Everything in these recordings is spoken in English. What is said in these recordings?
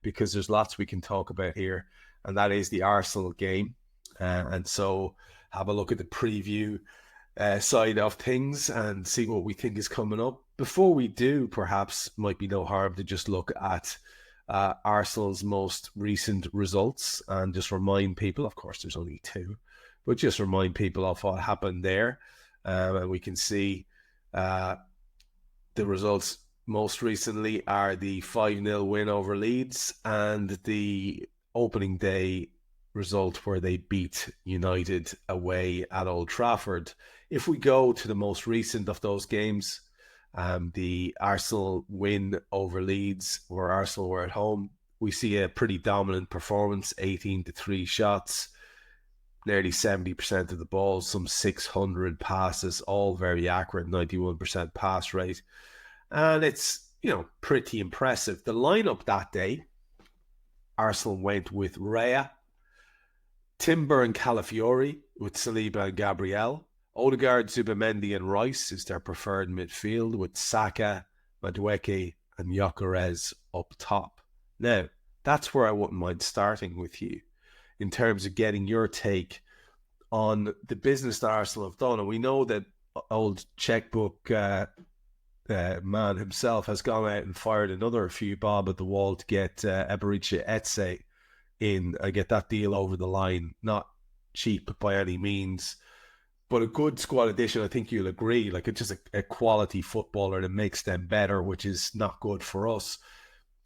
because there's lots we can talk about here, and that is the Arsenal game. And so have a look at the preview side of things and see what we think is coming up. Before we do, perhaps might be no harm to just look at Arsenal's most recent results and just remind people, of course there's only two, but just remind people of what happened there. And we can see the results most recently are the 5-0 win over Leeds and the opening day result where they beat United away at Old Trafford. If we go to the most recent of those games, the Arsenal win over Leeds, where Arsenal were at home, we see a pretty dominant performance, 18-3 shots, nearly 70% of the ball, some 600 passes, all very accurate, 91% pass rate. And it's, pretty impressive. The lineup that day, Arsenal went with Raya, Timber and Calafiori, with Saliba and Gabriel. Odegaard, Zubamendi and Rice is their preferred midfield, with Saka, Madueke and Gyökeres up top. Now, that's where I wouldn't mind starting with you in terms of getting your take on the business that Arsenal have done. And we know that old checkbook man himself has gone out and fired another few bob at the wall to get Eberechi Eze in. I get that deal over the line. Not cheap by any means, but a good squad addition. I think you'll agree. Like, it's just a quality footballer and it makes them better, which is not good for us.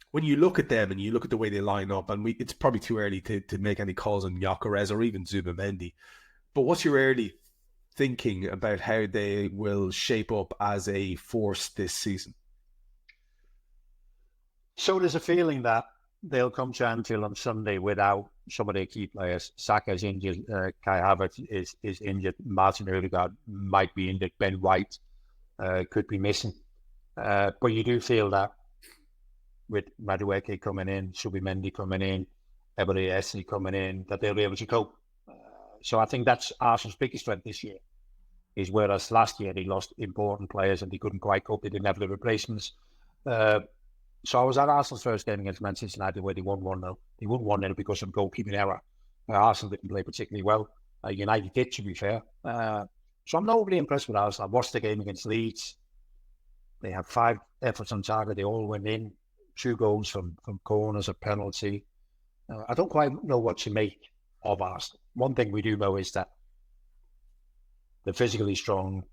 When you look at them and you look at the way they line up, and it's probably too early to make any calls on Gyökeres or even Zubamendi, but what's your early thinking about how they will shape up as a force this season? So there's a feeling that they'll come to Anfield on Sunday without some of their key players. Saka is injured, Kai Havertz is injured, Martin Odegaard might be injured, Ben White could be missing. But you do feel that with Madueke coming in, Subimendi coming in, Eberechi Eze coming in, that they'll be able to cope. So I think that's Arsenal's biggest strength this year, is whereas last year they lost important players and they couldn't quite cope, they didn't have the replacements. So I was at Arsenal's first game against Manchester United where they won 1-0. They won 1-0 because of goalkeeping error. Arsenal didn't play particularly well. United did, to be fair. So I'm not overly impressed with Arsenal. I watched the game against Leeds. They had 5 efforts on target. They all went in. 2 goals from corners, a penalty. I don't quite know what to make of Arsenal. One thing we do know is that they're physically strong.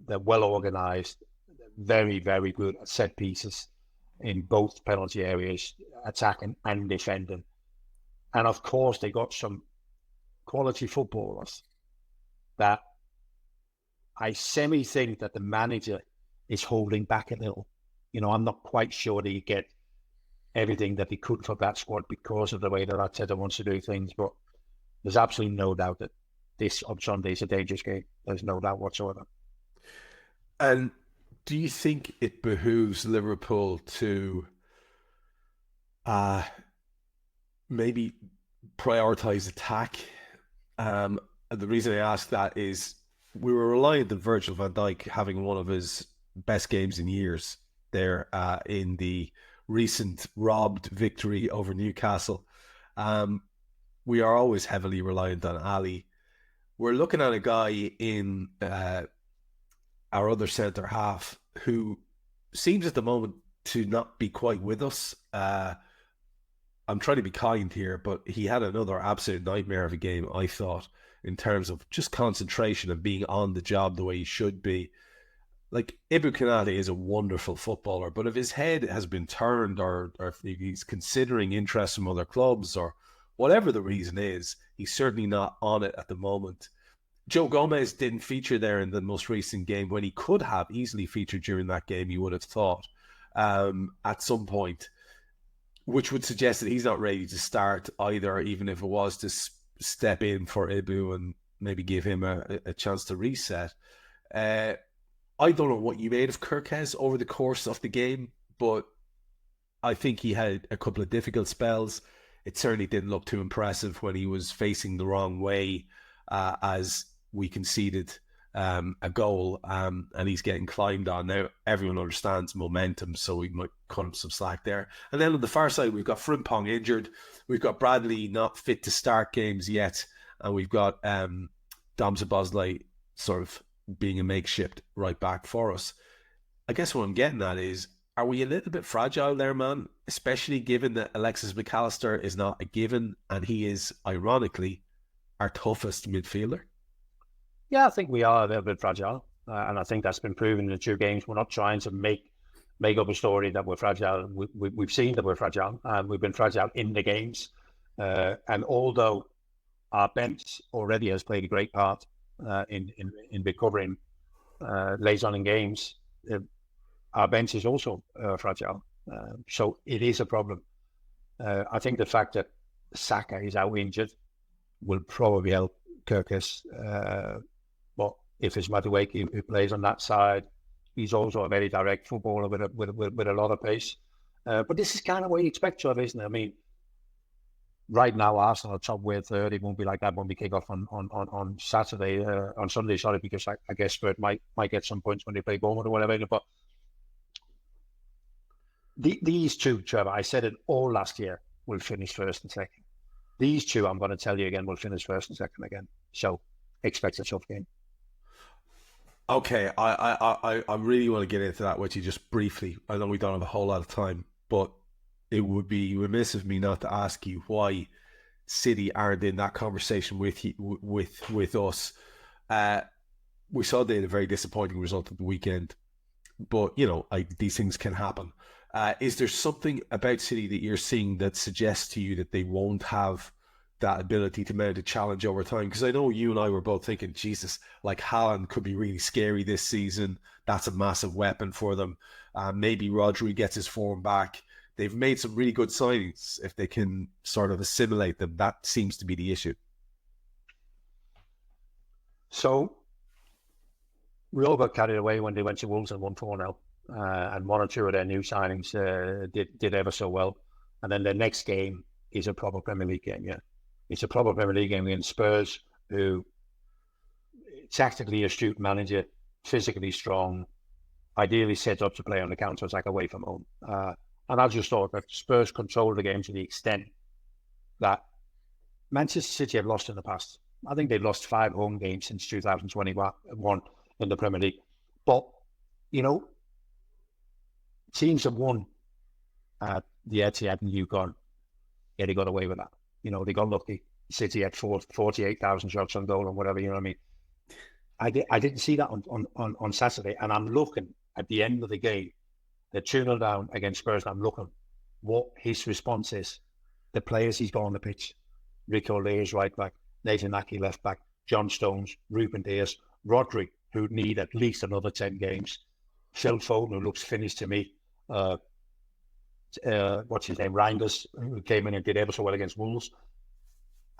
They're well organised. Very, very good at set pieces in both penalty areas, attacking and defending. And of course, they got some quality footballers that I think that the manager is holding back a little. I'm not quite sure they get everything that they could for that squad because of the way that Arteta wants to do things. But there's absolutely no doubt that this on Sunday is a dangerous game. There's no doubt whatsoever. And do you think it behooves Liverpool to maybe prioritise attack? The reason I ask that is we were reliant on Virgil van Dijk having one of his best games in years there in the recent robbed victory over Newcastle. We are always heavily reliant on Ali. We're looking at a guy in our other centre half who seems at the moment to not be quite with us. I'm trying to be kind here, but he had another absolute nightmare of a game, I thought, in terms of just concentration and being on the job the way he should be. Like, Ibrahima Konaté is a wonderful footballer, but if his head has been turned or if he's considering interest from other clubs or whatever the reason is, he's certainly not on it at the moment. Joe Gomez didn't feature there in the most recent game when he could have easily featured during that game, you would have thought, at some point, which would suggest that he's not ready to start either, even if it was to step in for Ibu and maybe give him a chance to reset. I don't know what you made of Kirkes over the course of the game, but I think he had a couple of difficult spells. It certainly didn't look too impressive when he was facing the wrong way as we conceded a goal, and he's getting climbed on. Now everyone understands momentum, so we might cut him some slack there. And then on the far side, we've got Frimpong injured, we've got Bradley not fit to start games yet, and we've got Dom Szoboszlai sort of being a makeshift right back for us. I guess what I'm getting at is, are we a little bit fragile there, man? Especially given that Alexis McAllister is not a given, and he is, ironically, our toughest midfielder. Yeah, I think we are a little bit fragile, and I think that's been proven in the 2 games. We're not trying to make up a story that we're fragile. We've seen that we're fragile, and we've been fragile in the games. And although our bench already has played a great part in recovering late on in games, our bench is also fragile. So it is a problem. I think the fact that Saka is out injured will probably help Kirkus. But if it's Madueke who plays on that side, he's also a very direct footballer with a lot of pace. But this is kind of what you expect, Trev, isn't it? I mean, right now Arsenal are top way third. It won't be like that when we kick off on Saturday, on Sunday, sorry, because I guess Spurs might get some points when they play Bournemouth or whatever. But these 2, Trevor, I said it all last year, will finish first and second. These 2, I'm going to tell you again, will finish first and second again. So expect a tough game. Okay, I really want to get into that with you just briefly. I know we don't have a whole lot of time, but it would be remiss of me not to ask you why City aren't in that conversation with us. We saw they had a very disappointing result at the weekend, but these things can happen. Is there something about City that you're seeing that suggests to you that they won't have that ability to mount a challenge over time? Because I know you and I were both thinking, Jesus, like Haaland could be really scary this season. That's a massive weapon for them. Maybe Rodri gets his form back. They've made some really good signings. If they can sort of assimilate them, that seems to be the issue. So we all got carried away when they went to Wolves and won 4-0. And 1 or 2 of their new signings did ever so well. And then the next game is a proper Premier League game, yeah. It's a proper Premier League game against Spurs, who tactically astute manager, physically strong, ideally set up to play on the counter-attack away from home. And I just thought that Spurs controlled the game to the extent that Manchester City have lost in the past. I think they've lost 5 home games since 2021 in the Premier League. But, teams have won at the Etihad and Yukon. Yeah, they got away with that. They got lucky. City had 48,000 shots on goal and whatever, you know what I mean? I didn't see that on Saturday, and I'm looking at the end of the game. They're 2-0 down against Spurs, and I'm looking what his response is. The players he's got on the pitch. Rico Lears right back, Nathan Ake left back, John Stones, Ruben Dias, Rodri, who need at least another 10 games. Phil Foden, who looks finished to me. What's his name? Reinders, who came in and did ever so well against Wolves.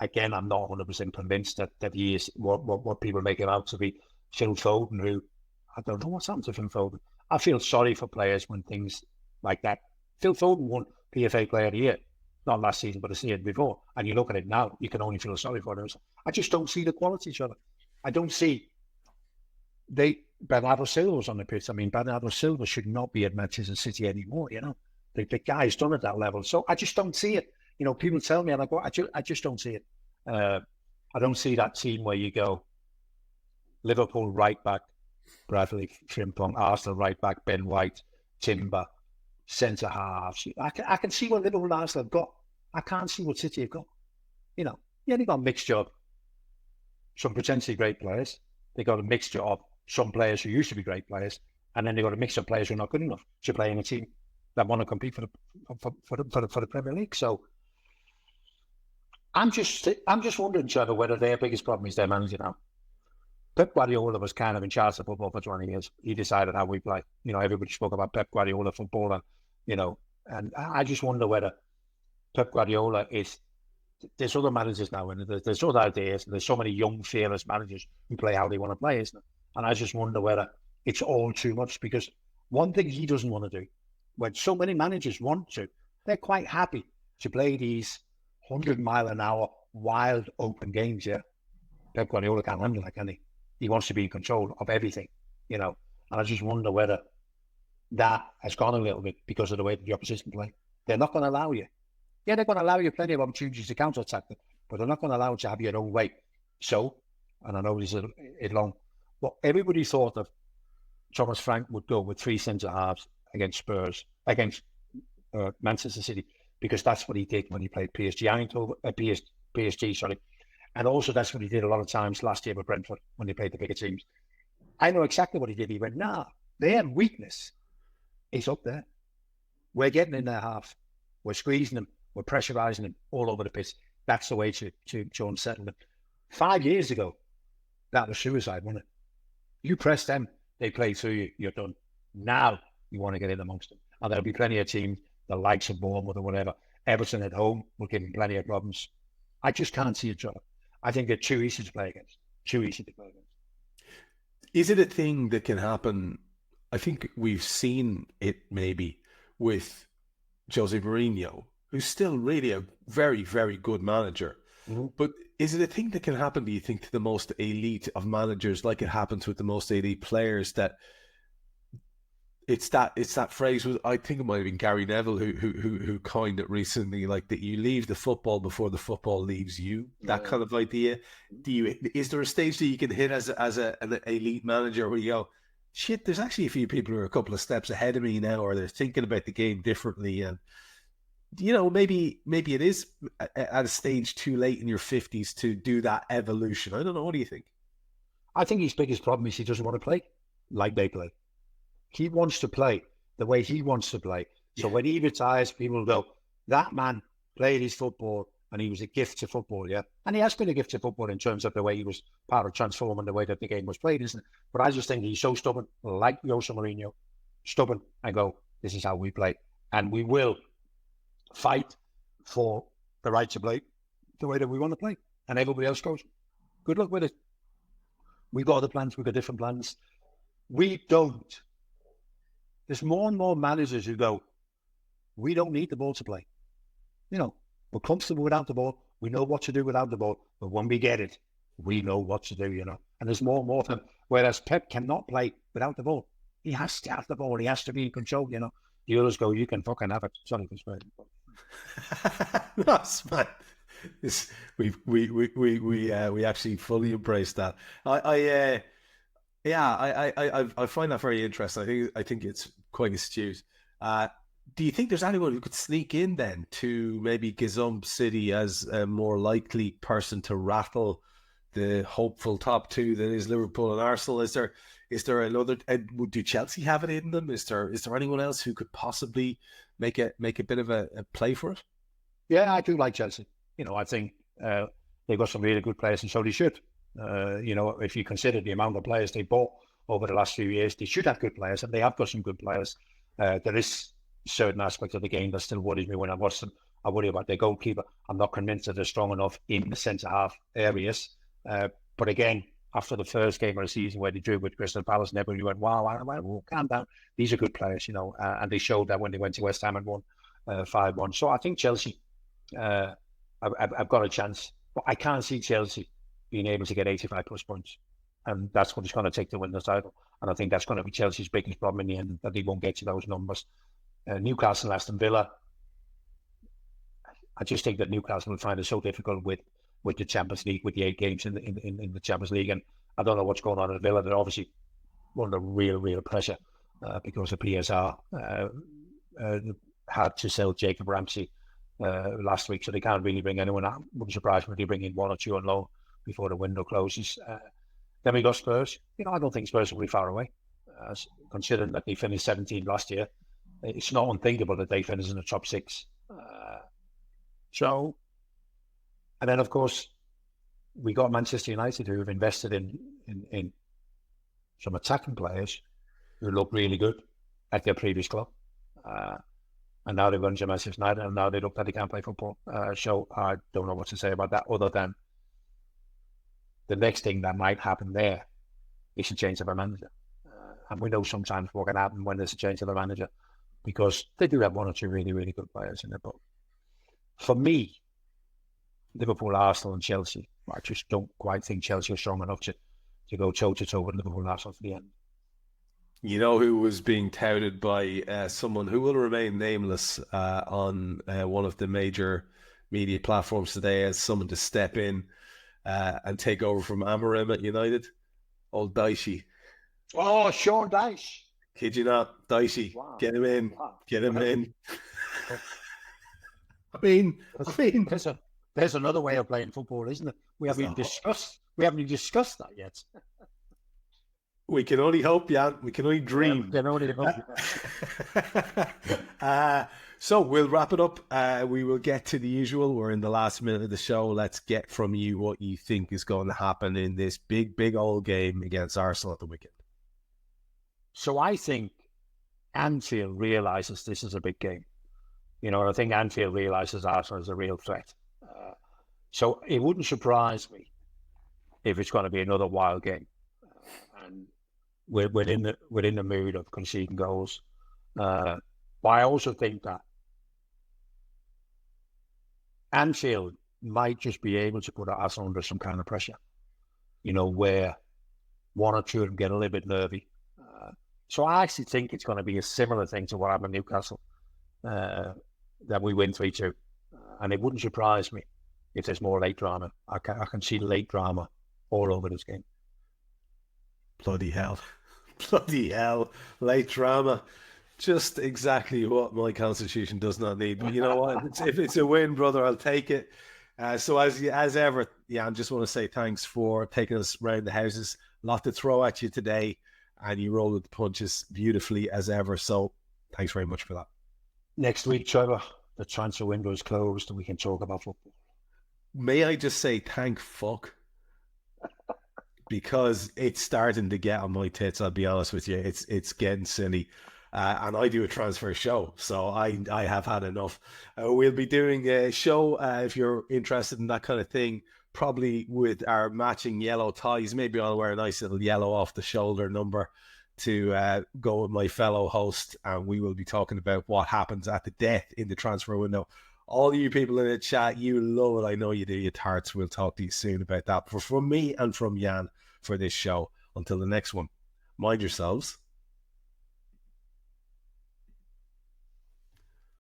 Again, I'm not 100% convinced that he is what people make him out to be. Phil Foden, who I don't know what's happened to Phil Foden. I feel sorry for players when things like that. Phil Foden won PFA Player of the Year, not last season, but the season before. And you look at it now, you can only feel sorry for them. I just don't see the quality, each other. I don't see Bernardo Silva's on the pitch. I mean, Bernardo Silva should not be at Manchester City anymore, The guy's done at that level. So I just don't see it. People tell me, and I go, I just don't see it. I don't see that team where you go, Liverpool right back, Bradley, Frimpong, Arsenal right back, Ben White, Timber, centre halves. I can see what Liverpool and Arsenal have got. I can't see what City have got. They've got a mixture of some potentially great players. They got a mixture of some players who used to be great players, and then they got a mixture of players who are not good enough to play in a team that want to compete for the Premier League. So I'm just wondering, Trevor, whether their biggest problem is their manager now. Pep Guardiola was kind of in charge of football for 20 years. He decided how we play. Everybody spoke about Pep Guardiola football, and I just wonder whether Pep Guardiola is. There's other managers now, and there's other ideas, and there's so many young, fearless managers who play how they want to play, isn't it? And I just wonder whether it's all too much, because one thing he doesn't want to do, when so many managers want to, they're quite happy to play these 100-mile-an-hour wild open games. Yeah, Pep Guardiola can't handle that, can he? He wants to be in control of everything, you know. And I just wonder whether that has gone a little bit because of the way that the opposition play. They're not going to allow you. Yeah, they're going to allow you plenty of opportunities to counter-attack them, but they're not going to allow you to have your own way. So, and I know this is long, but everybody thought that Thomas Frank would go with 3 centre-halves against Manchester City, because that's what he did when he played PSG, sorry. And also that's what he did a lot of times last year with Brentford when they played the bigger teams. I know exactly what he did. He went, their weakness is up there. We're getting in their half. We're squeezing them. We're pressurising them all over the pitch. That's the way to unsettle them. 5 years ago, that was suicide, wasn't it? You press them, they play through you, you're done. Now you want to get in amongst them. And there'll be plenty of teams, the likes of Bournemouth or whatever. Everton at home will give them plenty of problems. I just can't see it, John. I think they're too easy to play against. Is it a thing that can happen? I think we've seen it maybe with Jose Mourinho, who's still really a very, very good manager. Mm-hmm. But is it a thing that can happen, do you think, to the most elite of managers, like it happens with the most elite players, that it's that phrase, I think it might have been Gary Neville who coined it recently, like that you leave the football before the football leaves you, that kind of idea. Is there a stage that you can hit as an elite manager where you go, shit, there's actually a few people who are a couple of steps ahead of me now, or they're thinking about the game differently, and maybe it is at a stage too late in your 50s to do that evolution? I don't know. What do you think? I think his biggest problem is he doesn't want to play like they play. He wants to play the way he wants to play. So when he retires, people go, that man played his football and he was a gift to football, yeah? And he has been a gift to football in terms of the way he was part of transforming the way that the game was played, isn't it? But I just think he's so stubborn, like Jose Mourinho, stubborn, and go, this is how we play. And we will fight for the right to play the way that we want to play. And everybody else goes, good luck with it. We've got other plans, we've got different plans. We don't. There's more and more managers who go, we don't need the ball to play. We're comfortable without the ball. We know what to do without the ball. But when we get it, we know what to do, And there's more and more of them. Whereas Pep cannot play without the ball. He has to have the ball. He has to be in control, The others go, you can fucking have it. Sorry for swearing. That's fine. We actually fully embrace that. I find that very interesting. I think it's quite astute. Do you think there's anyone who could sneak in then to maybe gazump City as a more likely person to rattle the hopeful top two that is Liverpool and Arsenal? Is there another? Do Chelsea have it in them? Is there anyone else who could possibly make a bit of a play for it? Yeah, I do like Chelsea. I think they've got some really good players, and so they should. If you consider the amount of players they bought over the last few years, they should have good players, and they have got some good players. There is certain aspects of the game that still worries me when I watch them. I worry about their goalkeeper. I'm not convinced that they're strong enough in the centre-half areas. But again, after the first game of the season where they drew with Crystal Palace, and everybody went, wow, calm down. These are good players, and they showed that when they went to West Ham and won 5-1. So I think Chelsea, I've got a chance. But I can't see Chelsea being able to get 85 plus points. And that's what it's going to take to win the title. And I think that's going to be Chelsea's biggest problem in the end, that they won't get to those numbers. Newcastle and Aston Villa, I just think that Newcastle will find it so difficult with the Champions League, with the 8 games in the Champions League. And I don't know what's going on in Villa. They're obviously under real pressure because the PSR had to sell Jacob Ramsey last week, so they can't really bring anyone out. Wouldn't surprise me if they bring in 1 or 2 on loan before the window closes. Then we got Spurs. I don't think Spurs will be far away. Considering that they finished 17th last year, it's not unthinkable that they finish in the top 6. And then of course we got Manchester United, who have invested in some attacking players who look really good at their previous club. And now they've gone to Manchester United, and now they look like they can't play football. So I don't know what to say about that, other than the next thing that might happen there is a change of a manager. And we know sometimes what can happen when there's a change of a manager, because they do have 1 or 2 really good players in there. But for me, Liverpool, Arsenal and Chelsea, I just don't quite think Chelsea are strong enough to go toe-to-toe with Liverpool and Arsenal for the end. You know who was being touted by someone who will remain nameless on one of the major media platforms today as someone to step in and take over from Amorim at United? Old Dicey. Oh, Sean Dyche. Kid you not, Dicey. Wow. Get him in. Wow. Get him in. I mean, there's another way of playing football, isn't it? We haven't even discussed that yet. We can only hope, Jan. We can only dream. We can only hope. So we'll wrap it up. We will get to the usual. We're in the last minute of the show. Let's get from you what you think is going to happen in this big old game against Arsenal at the weekend. So I think Anfield realises this is a big game. You know, I think Anfield realises Arsenal is a real threat. So it wouldn't surprise me if it's going to be another wild game. And we're in the mood of conceding goals. But I also think that Anfield might just be able to put Arsenal under some kind of pressure, you know, where one or two of them get a little bit nervy. So I actually think it's going to be a similar thing to what happened in Newcastle, that we win 3-2. And it wouldn't surprise me if there's more late drama. I can see late drama all over this game. Bloody hell. Bloody hell. Late drama. Just exactly what my constitution does not need. But you know what? If it's a win, brother, I'll take it. So as ever, I just want to say thanks for taking us round the houses. A lot to throw at you today, and you rolled the punches beautifully as ever. So thanks very much for that. Next week, Trevor, the transfer window is closed and we can talk about football. May I just say thank fuck? Because it's starting to get on my tits, I'll be honest with you. It's getting silly. And I do a transfer show, so I have had enough. We'll be doing a show, if you're interested in that kind of thing, probably with our matching yellow ties. Maybe I'll wear a nice little yellow off-the-shoulder number to go with my fellow host, and we will be talking about what happens at the death in the transfer window. All you people in the chat, you love it. I know you do, you tarts. We'll talk to you soon about that. But from me and from Jan for this show, until the next one, mind yourselves.